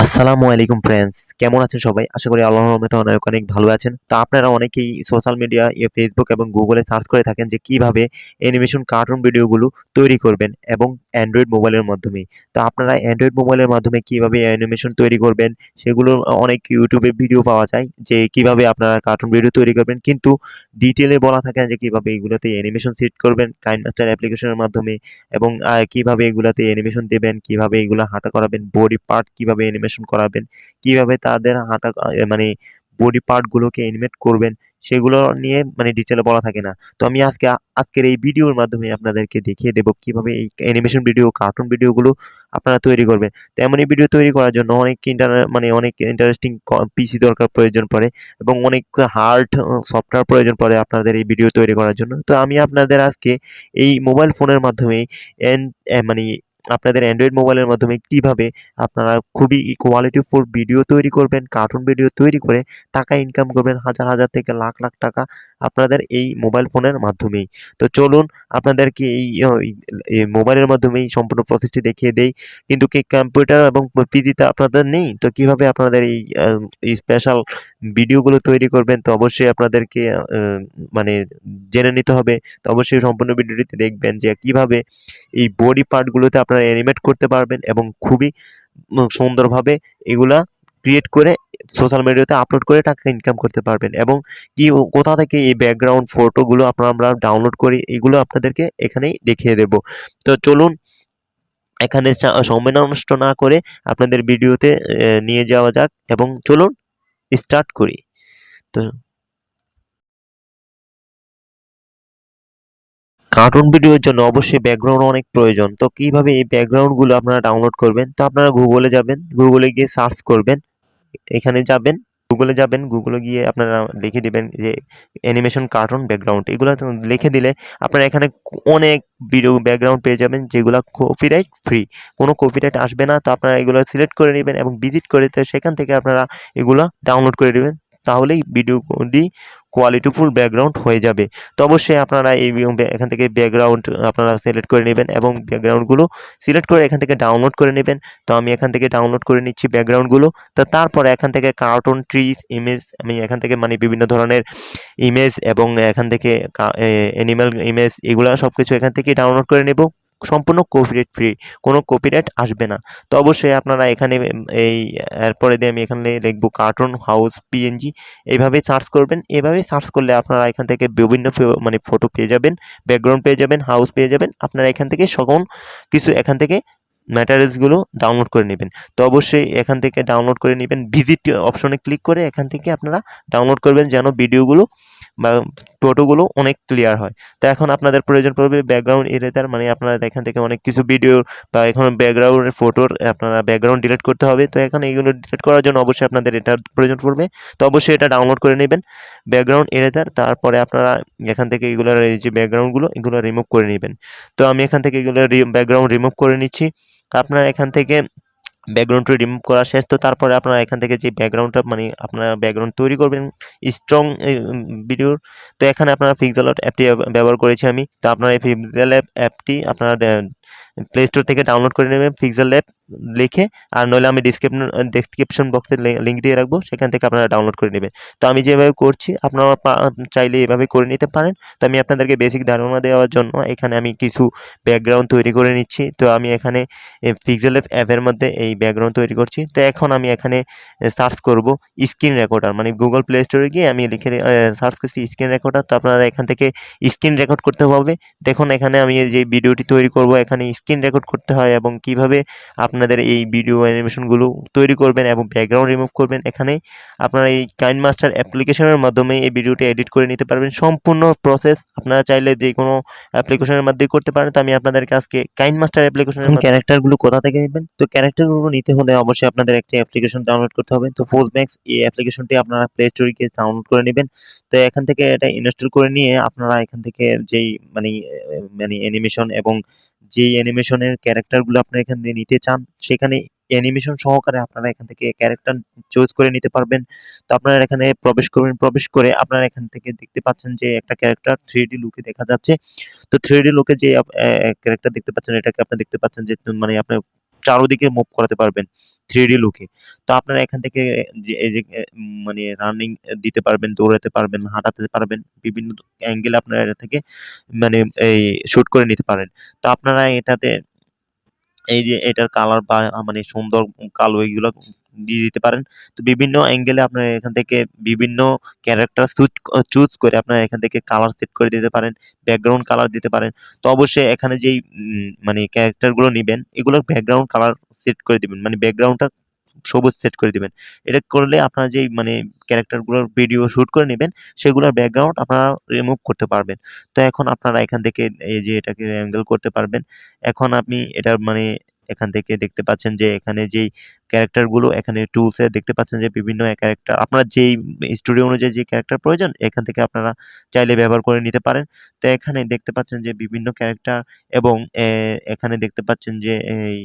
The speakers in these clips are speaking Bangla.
আসসালামু আলাইকুম ফ্রেন্ডস, কেমন আছেন সবাই? আশা করি আল্লাহর রহমতে অনেক অনেক ভালো আছেন। তো আপনারা অনেকেই সোশ্যাল মিডিয়া ফেসবুক এবং গুগলে সার্চ করে থাকেন যে কিভাবে অ্যানিমেশন কার্টুন ভিডিওগুলো তৈরি করবেন এবং অ্যান্ড্রয়েড মোবাইলের মাধ্যমে। তো আপনারা অ্যান্ড্রয়েড মোবাইলের মাধ্যমে কিভাবে অ্যানিমেশন তৈরি করবেন সেগুলো অনেক ইউটিউবে ভিডিও পাওয়া যায় যে কিভাবে আপনারা কার্টুন ভিডিও তৈরি করবেন, কিন্তু ডিটেলে বলা থাকে না যে কিভাবে এগুলোতে অ্যানিমেশন সেট করবেন কাইনমাস্টার অ্যাপ্লিকেশনের মাধ্যমে, এবং কিভাবে এগুলাতে অ্যানিমেশন দেবেন, কিভাবে এগুলা হাঁটা করাবেন, বডি পার্ট কিভাবে অ্যানিমেশন করাবেন, কিভাবে তাদের হাঁটা মানে বডি পার্ট গুলোকে অ্যানিমেট করবেন, সেগুলো নিয়ে মানে ডিটেলে বলা থাকে না। তো আমি আজকের এই ভিডিওর মাধ্যমে আপনাদেরকে দেখিয়ে দেব কিভাবে এই অ্যানিমেশন ভিডিও, কার্টুন ভিডিওগুলো আপনারা তৈরি করবেন। তো এমনই ভিডিও তৈরি করার জন্য অনেক ইন্টারেস্টিং পিসি দরকার প্রয়োজন পড়ে এবং অনেক হার্ড সফটওয়্যার প্রয়োজন পড়ে আপনাদের এই ভিডিও তৈরি করার জন্য। তো আমি আপনাদের আজকে এই মোবাইল ফোনের মাধ্যমে মানে আপনাদের অ্যান্ড্রয়েড মোবাইলের মাধ্যমে কিভাবে আপনারা খুবই কোয়ালিটিফুল ভিডিও তৈরি করবেন, কার্টুন ভিডিও তৈরি করে টাকা ইনকাম করবেন, হাজার হাজার থেকে লাখ লাখ টাকা আপনাদের এই মোবাইল ফোনের মাধ্যমেই। তো চলুন আপনাদেরকে এই মোবাইলের মাধ্যমেই সম্পূর্ণ প্রসেসটি দেখিয়ে দেই। কিন্তু কি কম্পিউটার এবং পিসিতে আপনাদের নেই? তো কিভাবে আপনাদের এই স্পেশাল ভিডিওগুলো তৈরি করবেন? তো অবশ্যই আপনাদেরকে মানে জেনে নিতে হবে। তো অবশ্যই সম্পূর্ণ ভিডিওটিতে দেখবেন যে কিভাবে এই বডি পার্টগুলোতে আপনারা অ্যানিমেট করতে পারবেন এবং খুবই সুন্দরভাবে এগুলা ক্রিয়েট করে সোশ্যাল মিডিয়াতে আপলোড করে টাকা ইনকাম করতে পারবেন, এবং কোথা থেকে এই ব্যাকগ্রাউন্ড ফটোগুলো আমরা ডাউনলোড করি এগুলো আপনাদেরকে এখানেই দেখিয়ে দেব। তো চলুন এখানে সময় নষ্ট না করে আপনাদের ভিডিওতে নিয়ে যাওয়া যাক এবং চলুন স্টার্ট করি। তো কার্টুন ভিডিওর জন্য অবশ্যই ব্যাকগ্রাউন্ড অনেক প্রয়োজন। তো কিভাবে এই ব্যাকগ্রাউন্ডগুলো আপনারা ডাউনলোড করবেন? তো আপনারা গুগলে যাবেন, গুগলে গিয়ে সার্চ করবেন, এখানে যাবেন, গুগলে যাবেন, গুগলে গিয়ে আপনারা লিখে দিবেন যে অ্যানিমেশন কার্টুন ব্যাকগ্রাউন্ড, এগুলো লিখে দিলে আপনারা এখানে অনেক ভিডিও ব্যাকগ্রাউন্ড পেয়ে যাবেন যেগুলো কপিরাইট ফ্রি, কোনো কপিরাইট আসবে না। তো আপনারা এগুলো সিলেক্ট করে নেবেন এবং ভিজিট করে তো সেখান থেকে আপনারা এগুলো ডাউনলোড করে নেবেন, তাহলেই ভিডিওটি কোয়ালিটিফুল ব্যাকগ্রাউন্ড হয়ে যাবে। তো অবশ্যই আপনারা এখান থেকে ব্যাকগ্রাউন্ড আপনারা সিলেক্ট করে নেবেন এবং ব্যাকগ্রাউন্ডগুলো সিলেক্ট করে এখান থেকে ডাউনলোড করে নেবেন। তো আমি এখান থেকে ডাউনলোড করে নিচ্ছি ব্যাকগ্রাউন্ডগুলো। তো তারপরে এখান থেকে কার্টুন ট্রিজ ইমেজ, আমি এখান থেকে মানে বিভিন্ন ধরনের ইমেজ এবং এখান থেকে অ্যানিমাল ইমেজ, এগুলো সব কিছু এখান থেকে ডাউনলোড করে নেব সম্পূর্ণ কপিরাইট ফ্রি, কোনো কপিরাইট আসবে না। তো অবশ্যই আপনারা এখানে এই এরপরে দিয়ে আমি এখানে লিখবো কার্টুন হাউস পিএনজি, এইভাবে সার্চ করবেন। এভাবে সার্চ করলে আপনারা এখান থেকে বিভিন্ন মানে ফটো পেয়ে যাবেন, ব্যাকগ্রাউন্ড পেয়ে যাবেন, হাউস পেয়ে যাবেন। আপনারা এখান থেকে সকল কিছু এখান থেকে ম্যাটেরিয়ালসগুলো ডাউনলোড করে নেবেন। তো অবশ্যই এখান থেকে ডাউনলোড করে নেবেন, ভিজিট অপশনে ক্লিক করে এখান থেকে আপনারা ডাউনলোড করবেন যেন ভিডিওগুলো বা ফটোগুলো অনেক ক্লিয়ার হয়। তো এখন আপনাদের প্রয়োজন পড়বে ব্যাকগ্রাউন্ড এরেজার, মানে আপনারা এখান থেকে অনেক কিছু ভিডিও বা এখন ব্যাকগ্রাউন্ডের ফটোর আপনারা ব্যাকগ্রাউন্ড ডিলিট করতে হবে। তো এখন এইগুলো ডিলিট করার জন্য অবশ্যই আপনাদের এটার প্রয়োজন পড়বে। তো অবশ্যই এটা ডাউনলোড করে নেবেন ব্যাকগ্রাউন্ড এরেজার। তারপরে আপনারা এখান থেকে এগুলোর এই যে ব্যাকগ্রাউন্ডগুলো এগুলো রিমুভ করে নেবেন। তো আমি এখান থেকে এগুলো ব্যাকগ্রাউন্ড রিমুভ করে নিচ্ছি। আপনার এখান থেকে ব্যাকগ্রাউন্ডটা রিমুভ করা শেষ। তো তারপরে আপনারা এখান থেকে যে ব্যাকগ্রাউন্ডটা মানে আপনারা ব্যাকগ্রাউন্ড তৈরি করবেন স্ট্রং ভিডিওর, তো এখানে আপনারা পিক্সেল আর্ট অ্যাপটি ব্যবহার করেছি আমি। তো আপনারা এই পিক্সেল অ্যাপটি আপনারা প্লে স্টোর থেকে ডাউনলোড করে নেবেন পিক্সেল অ্যাপ লিখে, আর নইলে আমি ডেসক্রিপশন বক্সে লিঙ্ক দিয়ে রাখবো, সেখান থেকে আপনারা ডাউনলোড করে নেবেন। তো আমি যেভাবে করছি আপনারা চাইলে এভাবে করে নিতে পারেন। তো আমি আপনাদেরকে বেসিক ধারণা দেওয়ার জন্য এখানে আমি কিছু ব্যাকগ্রাউন্ড তৈরি করে নিচ্ছি। তো আমি এখানে পিক্সেল অ্যাপের মধ্যে এই ব্যাকগ্রাউন্ড তৈরি করছি। তো এখন আমি এখানে সার্চ করব স্ক্রিন রেকর্ডার, মানে গুগল প্লে স্টোরে গিয়ে আমি লিখে সার্চ করছি স্ক্রিন রেকর্ডার। তো আপনারা এখান থেকে স্ক্রিন রেকর্ড করতে হবে। দেখুন এখানে আমি যে ভিডিওটি তৈরি করব এখানে স্ক্রিন রেকর্ড করতে হয় এবং কিভাবে আপনাদের এই ভিডিও অ্যানিমেশনগুলো তৈরি করবেন এবং ব্যাকগ্রাউন্ড রিমুভ করবেন, এখানে আপনারা এই কাইনমাস্টার অ্যাপ্লিকেশনের মাধ্যমে এই ভিডিওটি এডিট করে নিতে পারবেন। সম্পূর্ণ প্রসেস আপনারা চাইলে যে কোনো অ্যাপ্লিকেশনের মাধ্যমে করতে পারেন। তো আমি আপনাদেরকে আজকে কাইনমাস্টার অ্যাপ্লিকেশনের ক্যারেক্টারগুলো কোথা থেকে নেবেন? তো ক্যারেক্টারগুলো নিতে হলে অবশ্যই আপনাদের একটা অ্যাপ্লিকেশন ডাউনলোড করতে হবে। তো পোস্টম্যাক্স এই অ্যাপ্লিকেশনটি আপনারা প্লে স্টোরে গিয়ে ডাউনলোড করে নেবেন। তো এখান থেকে এটা ইনস্টল করে নিয়ে আপনারা এখান থেকে যেই মানে অ্যানিমেশন এবং যেই অ্যানিমেশনের ক্যারেক্টারগুলো আপনারা এখান থেকে নিতে চান সেখানে অ্যানিমেশন সহকারে আপনারা এখান থেকে ক্যারেক্টার চুজ করে নিতে পারবেন। তো আপনারা এখানে প্রবেশ করবেন, প্রবেশ করে আপনারা এখান থেকে দেখতে পাচ্ছেন যে একটা ক্যারেক্টার 3D লুকে দেখা যাচ্ছে। তো 3D লুকে যে ক্যারেক্টার দেখতে পাচ্ছেন এটাকে আপনি দেখতে পাচ্ছেন যে মানে আপনার চারোদিকে মুভ করাতে পারবেন 3D লুকে। তো আপনারা এখান থেকে যে এই যে মানে রানিং দিতে পারবেন, দৌড়াতে পারবেন, হাঁটাতে পারবেন, বিভিন্ন অ্যাঙ্গেলে আপনারা এটা থেকে মানে এই শুট করে নিতে পারেন। তো আপনারা এটাতে এই যে এটার কালার বা মানে সুন্দর কালো এগুলো দিয়ে দিতে পারেন। তো বিভিন্ন অ্যাঙ্গেলে আপনারা এখান থেকে বিভিন্ন ক্যারেক্টার চুজ করে আপনারা এখান থেকে কালার সেট করে দিতে পারেন, ব্যাকগ্রাউন্ড কালার দিতে পারেন। তো অবশ্যই এখানে যেই মানে ক্যারেক্টারগুলো নিবেন এগুলোর ব্যাকগ্রাউন্ড কালার সেট করে দিবেন, মানে ব্যাকগ্রাউন্ডটা সবুজ সেট করে দিবেন। এটা করলে আপনারা যেই মানে ক্যারেক্টারগুলোর ভিডিও শুট করে নেবেন সেগুলোর ব্যাকগ্রাউন্ড আপনারা রিমুভ করতে পারবেন। তো এখন আপনারা এখান থেকে এই যে এটাকে অ্যাঙ্গেল করতে পারবেন। এখন আপনি এটার মানে এখান থেকে দেখতে পাচ্ছেন যে এখানে যেই ক্যারেক্টারগুলো এখানে টুলসে দেখতে পাচ্ছেন যে বিভিন্ন ক্যারেক্টার আপনার যেই স্টোরি অনুযায়ী যে ক্যারেক্টার প্রয়োজন এখান থেকে আপনারা চাইলে ব্যবহার করে নিতে পারেন। তো এখানে দেখতে পাচ্ছেন যে বিভিন্ন ক্যারেক্টার এবং এখানে দেখতে পাচ্ছেন যে এই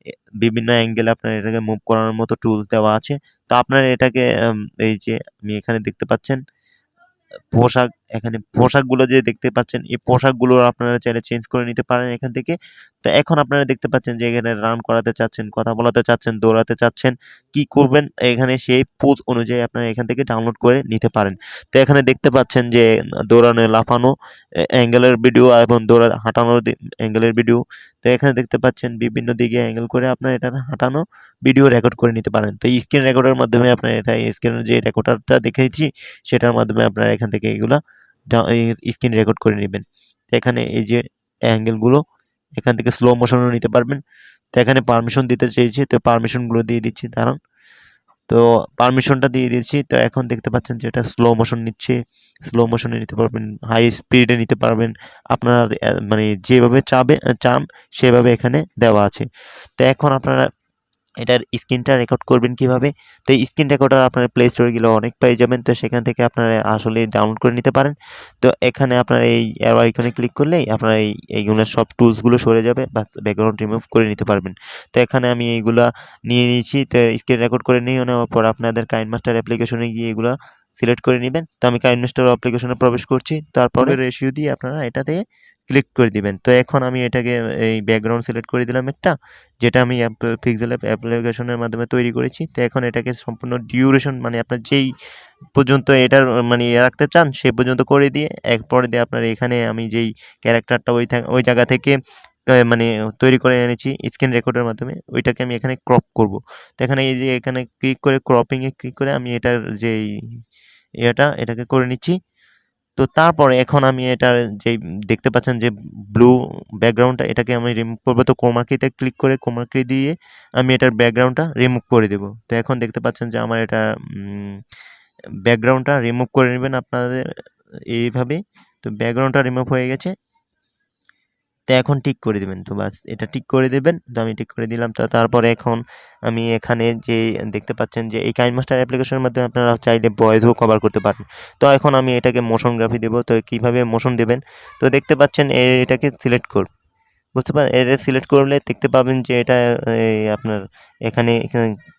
এ বিভিন্ন অ্যাঙ্গেলে আপনার এটাকে মুভ করানোর মতো টুলস দেওয়া আছে। তো আপনারা এটাকে এই যে আমি এখানে দেখতে পাচ্ছেন পোশাক, এখানে পোশাকগুলো যে দেখতে পাচ্ছেন এই পোশাকগুলো আপনারা চাইলে চেঞ্জ করে নিতে পারেন এখান থেকে। তো এখন আপনারা দেখতে পাচ্ছেন যে এখানে রান করাতে চাচ্ছেন, কথা বলাতে চাচ্ছেন, দৌড়াতে চাচ্ছেন, কি করবেন এখানে সেই পোজ অনুযায়ী আপনারা এখান থেকে ডাউনলোড করে নিতে পারেন। তো এখানে দেখতে পাচ্ছেন যে দৌড়ানো, লাফানো অ্যাঙ্গেলের ভিডিও এবং হাঁটানোর অ্যাঙ্গেলের ভিডিও। তো এখানে দেখতে পাচ্ছেন বিভিন্ন দিকে অ্যাঙ্গেল করে আপনার এটা হাঁটানো ভিডিও রেকর্ড করে নিতে পারেন। তো স্ক্রিন রেকর্ডের মাধ্যমে আপনার এটা স্ক্রিনের যে রেকর্ডারটা দেখেছি সেটার মাধ্যমে আপনারা এখান থেকে এগুলা স্ক্রিন রেকর্ড করে নেবেন। তো এখানে এই যে অ্যাঙ্গেলগুলো এখান থেকে স্লো মোশনও নিতে পারবেন। তো এখানে পারমিশন দিতে চেয়েছি, তো পারমিশনগুলো দিয়ে দিচ্ছি, দাঁড়ান। তো পারমিশনটা দিয়ে দিয়েছি। তো এখন দেখতে পাচ্ছেন যে এটা স্লো মোশন নিচ্ছে, স্লো মোশনে নিতে পারবেন, হাই স্পিডে নিতে পারবেন, আপনার মানে যেভাবে চান সেভাবে এখানে দেওয়া আছে। তো এখন আপনারা এটার স্ক্রিনটা রেকর্ড করবেন কিভাবে? তো এই স্ক্রিন রেকর্ডার আপনার প্লে স্টোরে গেলে অনেক পেয়ে যাবেন। তো সেখান থেকে আপনারা আসলে ডাউনলোড করে নিতে পারেন। তো এখানে আপনার এই অ্যারো আইকনে ক্লিক করলেই আপনার এইগুলোর সব টুলসগুলো সরে যাবে, বাস ব্যাকগ্রাউন্ড রিমুভ করে নিতে পারবেন। তো এখানে আমি এইগুলা নিয়ে নিয়েছি। তো স্ক্রিন রেকর্ড করে নিয়ে নেওয়ার পর আপনাদের কাইনমাস্টার অ্যাপ্লিকেশনে গিয়ে এগুলা সিলেক্ট করে নেবেন। তো আমি কাইনমাস্টার অ্যাপ্লিকেশনে প্রবেশ করছি। তারপরে রেশিও দিয়ে আপনারা এটাতে ক্লিক করে দিবেন। তো এখন আমি এটাকে এই ব্যাকগ্রাউন্ড সিলেক্ট করে দিলাম একটা, যেটা আমি পিক্সেল অ্যাপ্লিকেশনের মাধ্যমে তৈরি করেছি। তো এখন এটাকে সম্পূর্ণ ডিউরেশন মানে আপনার যেই পর্যন্ত এটার মানে রাখতে চান সে পর্যন্ত করে দিয়ে এরপরে দিয়ে আপনার এখানে আমি যেই ক্যারেক্টারটা ওই জায়গা থেকে মানে তৈরি করে এনেছি স্ক্রিন রেকর্ডের মাধ্যমে ওইটাকে আমি এখানে ক্রপ করব। তো এখানে এই যে এখানে ক্লিক করে ক্রপিংয়ে ক্লিক করে আমি এটার যেই এটাকে করে নিচ্ছি। তো তারপরে এখন আমি এটার যেই দেখতে পাচ্ছেন যে ব্লু ব্যাকগ্রাউন্ডটা এটাকে আমি রিমুভ করবো। তো ক্রোমা কিতে ক্লিক করে ক্রোমা কি দিয়ে আমি এটার ব্যাকগ্রাউন্ডটা রিমুভ করে দেবো। তো এখন দেখতে পাচ্ছেন যে আমার এটা ব্যাকগ্রাউন্ডটা রিমুভ করে নেবেন আপনাদের এইভাবে। তো ব্যাকগ্রাউন্ডটা রিমুভ হয়ে গেছে। তো এখন ঠিক করে দেবেন। তো বাস এটা ঠিক করে দেবেন। তো আমি ঠিক করে দিলাম। তো তারপরে এখন আমি এখানে যে দেখতে পাচ্ছেন যে এই কাইনমাস্টার অ্যাপ্লিকেশনের মাধ্যমে আপনারা চাইলে ভয়েসও কভার করতে পারেন। তো এখন আমি এটাকে মোশন গ্রাফি দেবো। তো কীভাবে মোশন দেবেন? তো দেখতে পাচ্ছেন এটাকে সিলেক্ট করুন। বুঝতে পারেন? এটা সিলেক্ট করলে দেখতে পাবেন যে এটা আপনার এখানে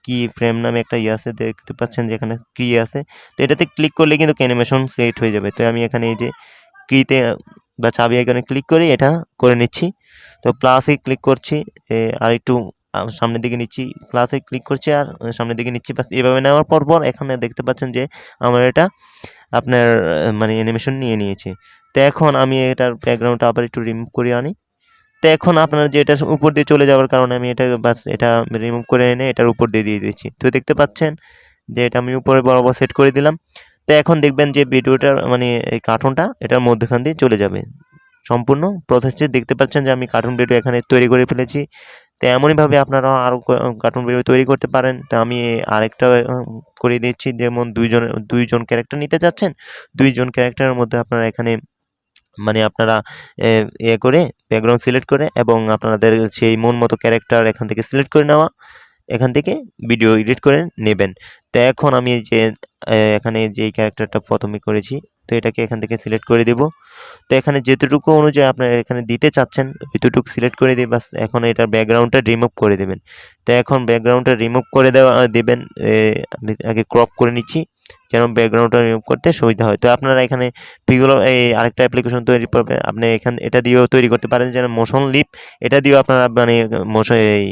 কি ফ্রেম নামে একটা আছে, দেখতে পাচ্ছেন যে এখানে কি আছে। তো এটাতে ক্লিক করলে কিন্তু অ্যানিমেশন সেট হয়ে যাবে। তো আমি এখানে এই যে কিতে বা চাবি আইকনে ক্লিক করে এটা করে নিচ্ছি। তো প্লাসে ক্লিক করছি, আর একটু সামনের দিকে নিচ্ছি, প্লাসে ক্লিক করছি আর সামনের দিকে নিচ্ছি। বাস এভাবে নেওয়ার পর এখানে দেখতে পাচ্ছেন যে আমার এটা আপনার মানে অ্যানিমেশন নিয়ে নিয়েছে। তো এখন আমি এটার ব্যাকগ্রাউন্ডটা আবার একটু রিমুভ করে আনি। তো এখন আপনার যে এটা উপর দিয়ে চলে যাওয়ার কারণে আমি এটা বাস এটা রিমুভ করে এনে এটার উপর দিয়ে দিয়েছি। তো দেখতে পাচ্ছেন যে এটা আমি উপরে বরাবর সেট করে দিলাম। তো এখন দেখবেন যে ভিডিওটার মানে এই কার্টুনটা এটার মধ্যখান দিয়ে চলে যাবে। সম্পূর্ণ প্রসেসটি দেখতে পাচ্ছেন যে আমি কার্টুন ভিডিও এখানে তৈরি করে ফেলেছি। তো এমনইভাবে আপনারাও আরও কার্টুন ভিডিও তৈরি করতে পারেন। তো আমি আরেকটা করে দিচ্ছি, যেমন দুইজন ক্যারেক্টার নিতে চাচ্ছেন, দুইজন ক্যারেক্টারের মধ্যে আপনারা এখানে মানে আপনারা করে ব্যাকগ্রাউন্ড সিলেক্ট করে এবং আপনাদের সেই মন মতো ক্যারেক্টার এখান থেকে সিলেক্ট করে নেওয়া, এখান থেকে ভিডিও এডিট করে নেবেন। তো এখন আমি যে এখানে যেই ক্যারেক্টারটা প্রথমে করেছি তো এটাকে এখান থেকে সিলেক্ট করে দেব। তো এখানে যেতটুকু অনুযায়ী আপনারা এখানে দিতে চাচ্ছেন ওইটুকু সিলেক্ট করে দিয়ে বাস এখন এটার ব্যাকগ্রাউন্ডটা রিমুভ করে দেবেন। তো এখন ব্যাকগ্রাউন্ডটা রিমুভ করে দেবেন। আমি আগে ক্রপ করে নিচ্ছি যেন ব্যাকগ্রাউন্ডটা রিমুভ করতে সুবিধা হয়। তো আপনারা এখানে পিগুলো এই আরেকটা অ্যাপ্লিকেশন তৈরি করবে, আপনি এখান এটা দিয়েও তৈরি করতে পারেন, যেন মোশন লিপ, এটা দিয়েও আপনারা মানে মোশন এই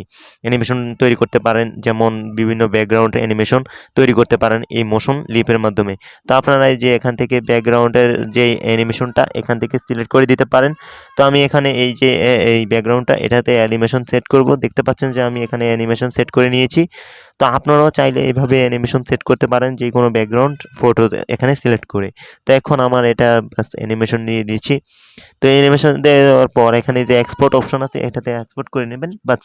অ্যানিমেশন তৈরি করতে পারেন, যেমন বিভিন্ন ব্যাকগ্রাউন্ড অ্যানিমেশন তৈরি করতে পারেন এই মোশন লিপের মাধ্যমে। তো আপনারা এই যে এখান থেকে ব্যাকগ্রাউন্ডের যে অ্যানিমেশনটা এখান থেকে সিলেক্ট করে দিতে পারেন। তো আমি এখানে এই যে এই ব্যাকগ্রাউন্ডটা এটাতে অ্যানিমেশন সেট করব, দেখতে পাচ্ছেন যে আমি এখানে অ্যানিমেশন সেট করে নিয়েছি। তো আপনারাও চাইলে এভাবে অ্যানিমেশন সেট করতে পারেন যে কোনো ব্যাকগ্রাউন্ড ফটো এখানে সিলেক্ট করে। তো এখন আমার এটা অ্যানিমেশন দিয়ে দিয়েছি। তো অ্যানিমেশন দেওয়ার পর এখানে যে এক্সপোর্ট অপশন আছে এটাতে এক্সপোর্ট করে নেবেন, বাস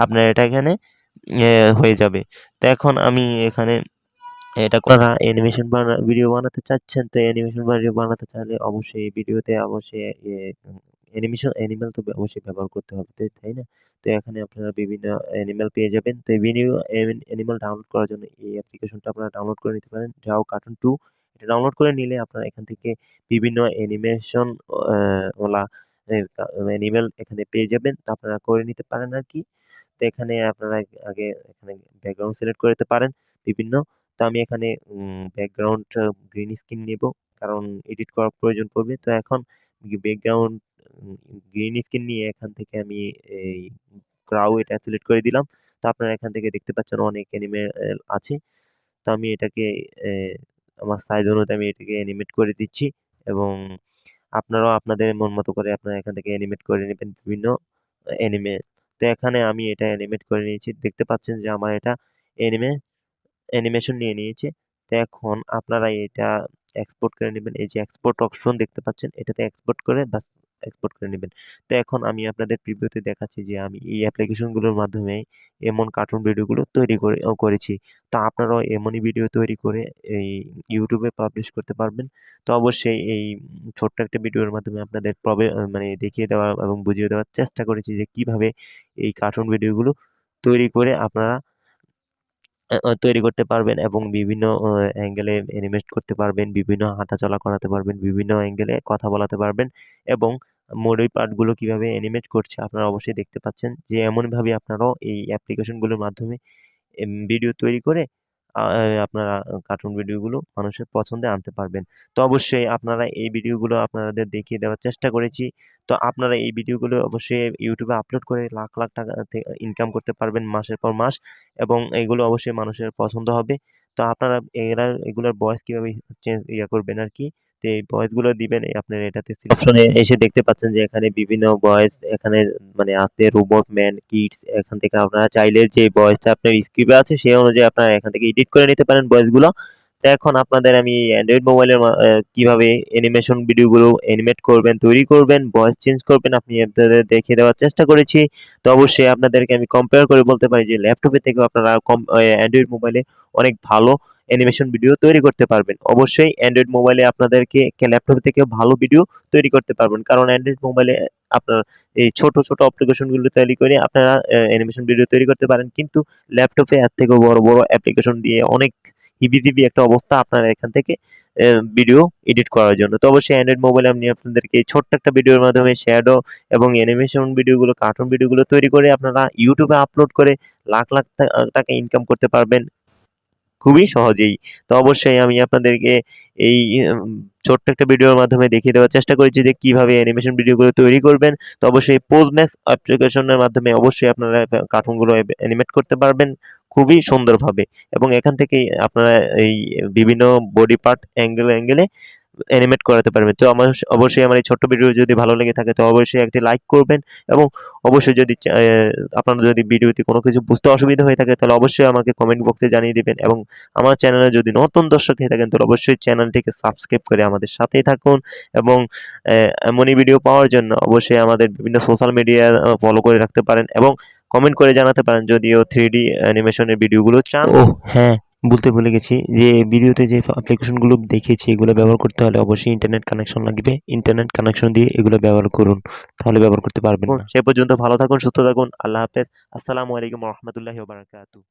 আপনার এটা এখানে হয়ে যাবে। তো এখন আমি এখানে এটা করা অ্যানিমেশন ভিডিও বানাতে চাচ্ছেন, তো অ্যানিমেশন ভিডিও বানাতে চাইলে অবশ্যই এই ভিডিওতে অবশ্যই অ্যানিমেল তো অবশ্যই ব্যবহার করতে হবে, তাই না? তো এখানে আপনারা বিভিন্ন অ্যানিমেল পেয়ে যাবেন। তো এই ভিডিও অ্যানিমেল ডাউনলোড করার জন্য এই অ্যাপ্লিকেশনটা আপনারা ডাউনলোড করে নিতে পারেন, যাও কার্টুন 2। এটা ডাউনলোড করে নিলে আপনারা এখান থেকে বিভিন্ন অ্যানিমেশন ওলা অ্যানিমেল এখানে পেয়ে যাবেন। তো আপনারা করে নিতে পারেন আরকি। তো এখানে আপনারা আগে এখানে ব্যাকগ্রাউন্ড সিলেক্ট করে নিতে পারেন বিভিন্ন। তো আমি এখানে ব্যাকগ্রাউন্ড গ্রিন স্ক্রিন নেব, কারণ এডিট করার প্রয়োজন পড়বে। তো এখন ব্যাকগ্রাউন্ড গ্রিন স্ক্রিন নিয়ে এখান থেকে আমি এই ক্রাউ এটা সিলেক্ট করে দিলাম। তো আপনারা এখান থেকে দেখতে পাচ্ছেন অনেক অ্যানিমেল আছে। তো আমি এটাকে আমার সাইজ অনুযায়ী আমি এটাকে অ্যানিমেট করে দিচ্ছি, এবং আপনারাও আপনাদের মন মতো করে আপনারা এখান থেকে অ্যানিমেট করে নেবেন বিভিন্ন অ্যানিমে। তো এখানে আমি এটা অ্যানিমেট করে নিয়েছি, দেখতে পাচ্ছেন যে আমার এটা অ্যানিমে অ্যানিমেশন নিয়ে নিয়েছে। তো এখন আপনারা এটা এক্সপোর্ট করে নেবেন, এই যে এক্সপোর্ট অপশন দেখতে পাচ্ছেন এটাতে এক্সপোর্ট করে বাস এক্সপোর্ট করে নেবেন। তো এখন আমি আপনাদের প্রিভিউতে দেখাচ্ছি যে আমি এই অ্যাপ্লিকেশনগুলোর মাধ্যমে এমন কার্টুন ভিডিওগুলো তৈরি করেছি। তো আপনারাও এমনই ভিডিও তৈরি করে এই ইউটিউবে পাবলিশ করতে পারবেন। তো অবশ্যই এই ছোট্ট একটা ভিডিওর মাধ্যমে আপনাদের মানে দেখিয়ে দেওয়া এবং বুঝিয়ে দেওয়ার চেষ্টা করেছি যে কিভাবে এই কার্টুন ভিডিওগুলো তৈরি করে আপনারা তৈরি করতে পারবেন, এবং বিভিন্ন অ্যাঙ্গেলে অ্যানিমেট করতে পারবেন, বিভিন্ন হাঁটাচলা করাতে পারবেন, বিভিন্ন অ্যাঙ্গেলে কথা বলাতে পারবেন, এবং মডেল পার্টগুলো কিভাবে অ্যানিমেট করছে আপনারা অবশ্যই দেখতে পাচ্ছেন, যে এমনভাবে আপনারাও এই অ্যাপ্লিকেশনগুলোর মাধ্যমে ভিডিও তৈরি করে আপনারা কার্টুন ভিডিওগুলো মানুষের পছন্দে আনতে পারবেন। তো অবশ্যই আপনারা এই ভিডিওগুলো আপনাদের দেখিয়ে দেওয়ার চেষ্টা করেছি। তো আপনারা এই ভিডিওগুলো অবশ্যই ইউটিউবে আপলোড করে লাখ লাখ টাকা ইনকাম করতে পারবেন মাসের পর মাস, এবং এগুলো অবশ্যই মানুষের পছন্দ হবে। তো আপনারা এগুলোর ভয়েস কিভাবে করবেন আর কি, তো এই ভয়েসগুলো দিবেন আপনার এটাতে অপশনে এসে দেখতে পাচ্ছেন যে এখানে বিভিন্ন ভয়েস এখানে মানে আছে, রোবট ম্যান কিডস। এখান থেকে আপনারা চাইলে যে ভয়েসটা আপনার স্ক্রিপ্টে আছে সেই অনুযায়ী আপনারা এখান থেকে এডিট করে নিতে পারেন ভয়েসগুলো। তো এখন আপনাদের আমি অ্যান্ড্রয়েড মোবাইলের কিভাবে অ্যানিমেশন ভিডিওগুলো অ্যানিমেট করবেন, তৈরি করবেন, ভয়েস চেঞ্জ করবেন আপনি আপনাদের দেখিয়ে দেওয়ার চেষ্টা করেছি। তো অবশ্যই আপনাদেরকে আমি কম্পেয়ার করে বলতে পারি যে ল্যাপটপের থেকেও আপনারা অ্যান্ড্রয়েড মোবাইলে অনেক ভালো অ্যানিমেশন ভিডিও তৈরি করতে পারবেন। অবশ্যই অ্যান্ড্রয়েড মোবাইলে আপনাদেরকে ল্যাপটপ থেকেও ভালো ভিডিও তৈরি করতে পারবেন, কারণ অ্যান্ড্রয়েড মোবাইলে আপনার এই ছোট ছোট অ্যাপ্লিকেশনগুলো তৈরি করে আপনারা অ্যানিমেশন ভিডিও তৈরি করতে পারেন, কিন্তু ল্যাপটপে এর থেকেও বড় বড় অ্যাপ্লিকেশন দিয়ে অনেক হিবিজিবি একটা অবস্থা আপনারা এখান থেকে ভিডিও এডিট করার জন্য। তো অবশ্যই অ্যান্ড্রয়েড মোবাইলে আমি আপনাদেরকে এই ছোট্ট একটা ভিডিওর মাধ্যমে শ্যাডো এবং অ্যানিমেশন ভিডিওগুলো কার্টুন ভিডিওগুলো তৈরি করে আপনারা ইউটিউবে আপলোড করে লাখ লাখ টাকা ইনকাম করতে পারবেন খুবই সহজেই। তো অবশ্যই আমি আপনাদেরকে এই ছোট্ট একটা ভিডিওর মাধ্যমে দেখিয়ে দেওয়ার চেষ্টা করেছি যে কিভাবে অ্যানিমেশন ভিডিওগুলো তৈরি করবেন। তো অবশ্যই পোজম্যাক্স অ্যাপ্লিকেশনের মাধ্যমে অবশ্যই আপনারা কার্টুনগুলো অ্যানিমেট করতে পারবেন খুবই সুন্দরভাবে, এবং এখান থেকেই আপনারা এই বিভিন্ন বডি পার্ট অ্যাঙ্গেলে অ্যানিমেট করাতে পারবেন। তো আমার অবশ্যই আমার এই ছোট্ট ভিডিও যদি ভালো লেগে থাকে তো অবশ্যই একটি লাইক করবেন, এবং অবশ্যই যদি আপনার যদি ভিডিওতে কোনো কিছু বুঝতে অসুবিধা হয়ে থাকে তাহলে অবশ্যই আমাকে কমেন্ট বক্সে জানিয়ে দিবেন, এবং আমার চ্যানেলে যদি নতুন দর্শক হয়ে থাকেন তাহলে অবশ্যই চ্যানেলটিকে সাবস্ক্রাইব করে আমাদের সাথেই থাকুন, এবং এমনই ভিডিও পাওয়ার জন্য অবশ্যই আমাদের বিভিন্ন সোশ্যাল মিডিয়া ফলো করে রাখতে পারেন, এবং কমেন্ট করে জানাতে পারেন যদিও 3D অ্যানিমেশনের ভিডিওগুলো চান। ও হ্যাঁ, বলতে ভুলে গেছি যে ভিডিওতে যে অ্যাপ্লিকেশনগুলো দেখিয়েছি এগুলো ব্যবহার করতে হলে অবশ্যই ইন্টারনেট কানেকশন লাগবে। ইন্টারনেট কানেকশন দিয়ে এগুলো ব্যবহার করুন, তাহলে ব্যবহার করতে পারবেন না। সে পর্যন্ত ভালো থাকুন, সুস্থ থাকুন। আল্লাহ হাফেজ। আসসালামু আলাইকুম ওয়া রাহমাতুল্লাহি ওয়া বারাকাতুহু।